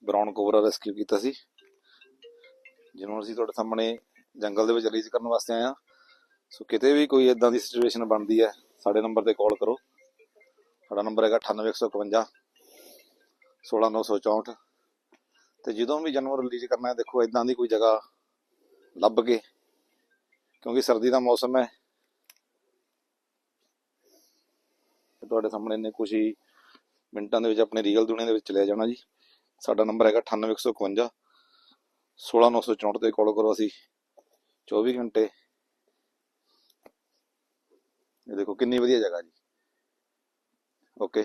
Brown cobra rescue ਕੀਤਾ ਸੀ, ਜਿਹਨੂੰ ਅਸੀਂ ਤੁਹਾਡੇ ਸਾਹਮਣੇ ਜੰਗਲ ਦੇ ਵਿੱਚ ਰਿਲੀਜ਼ ਕਰਨ ਵਾਸਤੇ ਆਏ ਹਾਂ। ਸੋ ਕਿਤੇ ਵੀ ਕੋਈ ਇਦਾਂ ਦੀ ਸਿਚੁਏਸ਼ਨ ਬਣਦੀ ਹੈ, ਸਾਡੇ ਨੰਬਰ ਤੇ ਕਾਲ ਕਰੋ। ਸਾਡਾ ਨੰਬਰ ਹੈਗਾ 98 151 16 964। ਤੇ ਜਦੋਂ ਵੀ ਜਾਨਵਰ ਰਿਲੀਜ਼ ਕਰਨਾ ਹੈ, ਦੇਖੋ ਇਦਾਂ ਦੀ ਕੋਈ ਜਗ੍ਹਾ ਲੱਭ ਕੇ, ਕਿਉਂਕਿ ਸਰਦੀ ਦਾ ਮੌਸਮ ਹੈ, ਤੁਹਾਡੇ ਸਾਹਮਣੇ ਇੰਨੇ ਕੁਛ ਹੀ ਮਿੰਟਾਂ ਦੇ ਵਿੱਚ ਆਪਣੇ ਰੀਅਲ ਦੁਨੀਆ ਦੇ ਵਿੱਚ ਚਲਿਆ ਜਾਣਾ ਜੀ। ਸਾਡਾ ਨੰਬਰ ਹੈਗਾ 98 151 16 964 ਤੇ ਕਾਲ ਕਰੋ। ਅਸੀਂ 24 ਘੰਟੇ, ਇਹ ਦੇਖੋ ਕਿੰਨੀ ਵਧੀਆ ਜਗ੍ਹਾ ਜੀ। ਓਕੇ।